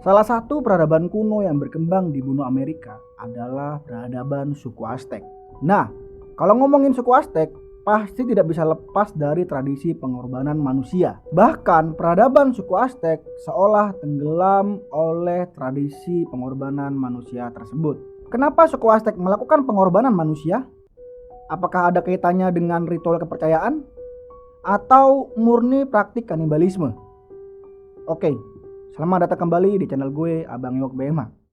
Salah satu peradaban kuno yang berkembang di benua Amerika adalah peradaban suku Aztec. Nah, kalau ngomongin suku Aztec, pasti tidak bisa lepas dari tradisi pengorbanan manusia. Bahkan peradaban suku Aztec seolah tenggelam oleh tradisi pengorbanan manusia tersebut. Kenapa suku Aztec melakukan pengorbanan manusia? Apakah ada kaitannya dengan ritual kepercayaan? Atau murni praktik kanibalisme? Oke, selamat datang kembali di channel gue, Abang Iwak BMH.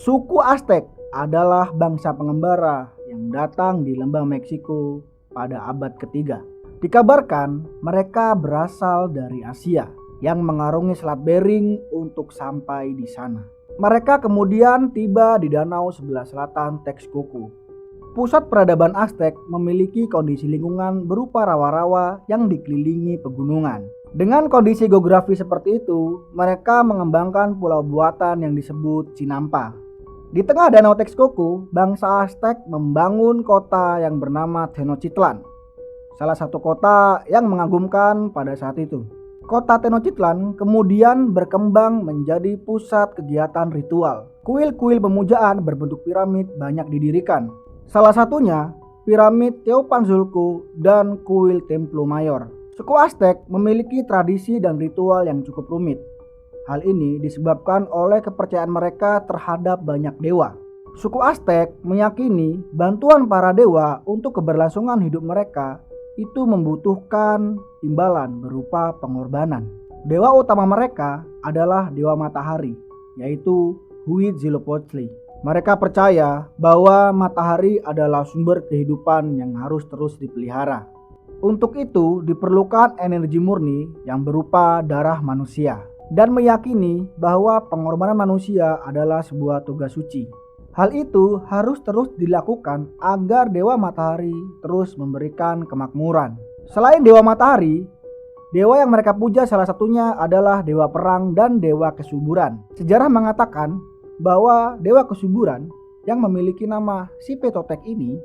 Suku Aztec adalah bangsa pengembara yang datang di lembah Meksiko pada abad ketiga. Dikabarkan mereka berasal dari Asia yang mengarungi Selat Bering untuk sampai di sana. Mereka kemudian tiba di danau sebelah selatan Texcoco. Pusat peradaban Aztec memiliki kondisi lingkungan berupa rawa-rawa yang dikelilingi pegunungan. Dengan kondisi geografi seperti itu, mereka mengembangkan pulau buatan yang disebut Chinampa. Di tengah danau Texcoco, bangsa Aztec membangun kota yang bernama Tenochtitlan. Salah satu kota yang mengagumkan pada saat itu. Kota Tenochtitlan kemudian berkembang menjadi pusat kegiatan ritual. Kuil-kuil pemujaan berbentuk piramid banyak didirikan. Salah satunya piramid Teopanzolco dan kuil Templo Mayor. Suku Aztec memiliki tradisi dan ritual yang cukup rumit. Hal ini disebabkan oleh kepercayaan mereka terhadap banyak dewa. Suku Aztec meyakini bantuan para dewa untuk keberlangsungan hidup mereka itu membutuhkan imbalan berupa pengorbanan. Dewa utama mereka adalah dewa matahari, yaitu Huitzilopochtli. Mereka percaya bahwa matahari adalah sumber kehidupan yang harus terus dipelihara. Untuk itu diperlukan energi murni yang berupa darah manusia. Dan meyakini bahwa pengorbanan manusia adalah sebuah tugas suci. Hal itu harus terus dilakukan agar dewa matahari terus memberikan kemakmuran. Selain dewa matahari, dewa yang mereka puja salah satunya adalah dewa perang dan dewa kesuburan. Sejarah mengatakan bahwa dewa kesuburan yang memiliki nama Sipetotek ini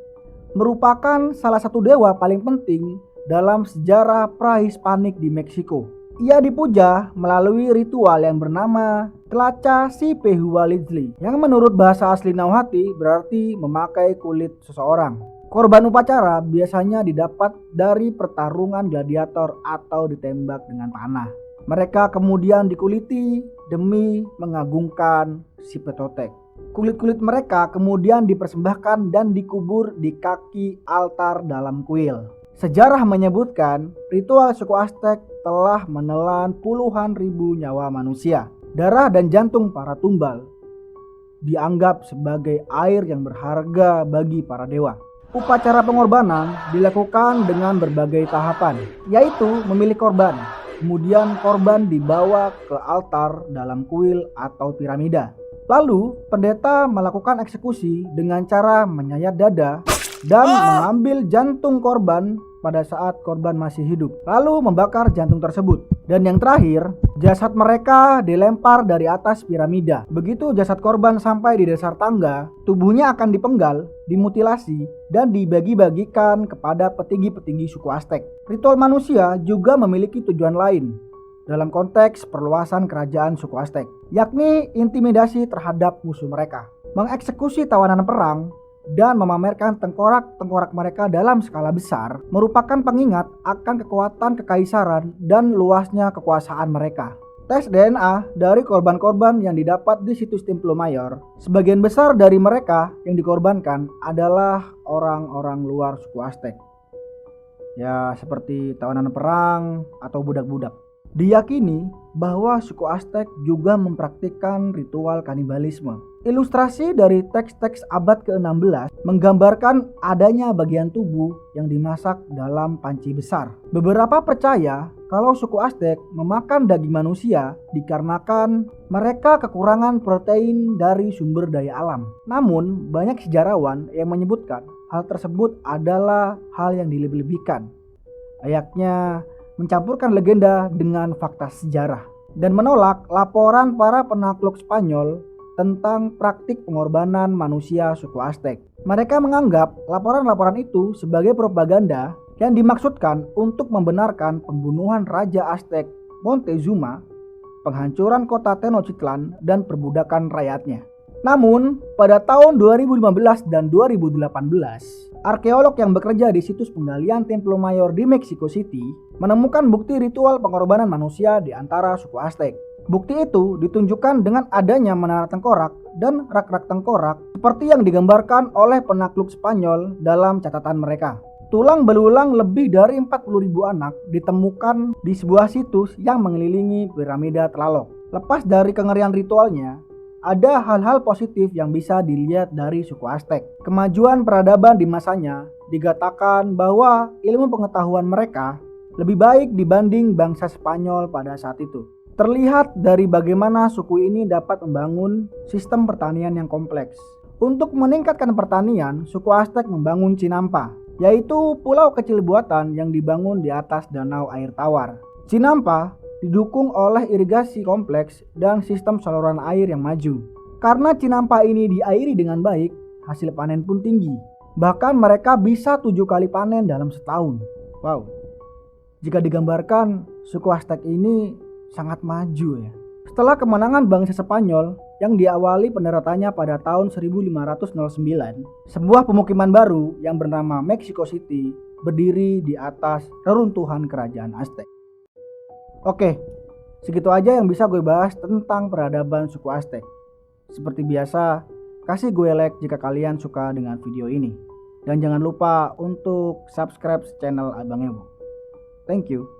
merupakan salah satu dewa paling penting dalam sejarah prahispanik di Meksiko. Ia dipuja melalui ritual yang bernama Tlacha Xipehualtzli yang menurut bahasa asli Nahuatl berarti memakai kulit seseorang. Korban upacara biasanya didapat dari pertarungan gladiator atau ditembak dengan panah. Mereka kemudian dikuliti demi mengagungkan Sipetotek. Kulit-kulit mereka kemudian dipersembahkan dan dikubur di kaki altar dalam kuil. Sejarah menyebutkan ritual suku Aztec telah menelan puluhan ribu nyawa manusia. Darah dan jantung para tumbal dianggap sebagai air yang berharga bagi para dewa. Upacara pengorbanan dilakukan dengan berbagai tahapan, yaitu memilih korban. Kemudian korban dibawa ke altar dalam kuil atau piramida. Lalu pendeta melakukan eksekusi dengan cara menyayat dada dan mengambil jantung korban pada saat korban masih hidup, lalu membakar jantung tersebut. Dan yang terakhir, jasad mereka dilempar dari atas piramida. Begitu jasad korban sampai di dasar tangga, tubuhnya akan dipenggal, dimutilasi, dan dibagi-bagikan kepada petinggi-petinggi suku Aztec. Ritual manusia juga memiliki tujuan lain dalam konteks perluasan kerajaan suku Aztec, yakni intimidasi terhadap musuh mereka, mengeksekusi tawanan perang, dan memamerkan tengkorak-tengkorak mereka dalam skala besar merupakan pengingat akan kekuatan kekaisaran dan luasnya kekuasaan mereka. Tes DNA dari korban-korban yang didapat di situs Templo Mayor, sebagian besar dari mereka yang dikorbankan adalah orang-orang luar suku Aztec. Ya, seperti tawanan perang atau budak-budak. Diyakini bahwa suku Aztec juga mempraktikkan ritual kanibalisme. Ilustrasi dari teks-teks abad ke-16 menggambarkan adanya bagian tubuh yang dimasak dalam panci besar. Beberapa percaya kalau suku Aztec memakan daging manusia dikarenakan mereka kekurangan protein dari sumber daya alam. Namun, banyak sejarawan yang menyebutkan hal tersebut adalah hal yang dilebih-lebihkan. layaknya mencampurkan legenda dengan fakta sejarah, dan menolak laporan para penakluk Spanyol tentang praktik pengorbanan manusia suku Aztec. Mereka menganggap laporan-laporan itu sebagai propaganda yang dimaksudkan untuk membenarkan pembunuhan Raja Aztec Montezuma, penghancuran kota Tenochtitlan, dan perbudakan rakyatnya. Namun, pada tahun 2015 dan 2018, arkeolog yang bekerja di situs penggalian Templo Mayor di Mexico City menemukan bukti ritual pengorbanan manusia di antara suku Aztec. Bukti itu ditunjukkan dengan adanya menara tengkorak dan rak-rak tengkorak seperti yang digambarkan oleh penakluk Spanyol dalam catatan mereka. Tulang belulang lebih dari 40.000 anak ditemukan di sebuah situs yang mengelilingi piramida Tlaloc. Lepas dari kengerian ritualnya, ada hal-hal positif yang bisa dilihat dari suku Aztec. Kemajuan peradaban di masanya dikatakan bahwa ilmu pengetahuan mereka lebih baik dibanding bangsa Spanyol pada saat itu. Terlihat dari bagaimana suku ini dapat membangun sistem pertanian yang kompleks. Untuk meningkatkan pertanian, suku Aztec membangun Chinampa, yaitu pulau kecil buatan yang dibangun di atas danau air tawar. Chinampa didukung oleh irigasi kompleks dan sistem saluran air yang maju. Karena Chinampa ini diairi dengan baik, hasil panen pun tinggi. Bahkan mereka bisa 7 kali panen dalam setahun. Wow. Jika digambarkan, suku Aztec ini sangat maju ya. Setelah kemenangan bangsa Spanyol yang diawali pendaratannya pada tahun 1509, sebuah pemukiman baru yang bernama Mexico City berdiri di atas reruntuhan kerajaan Aztec. Oke, segitu aja yang bisa gue bahas tentang peradaban suku Aztec. Seperti biasa, kasih gue like jika kalian suka dengan video ini. Dan jangan lupa untuk subscribe channel Abang Ewo. Thank you.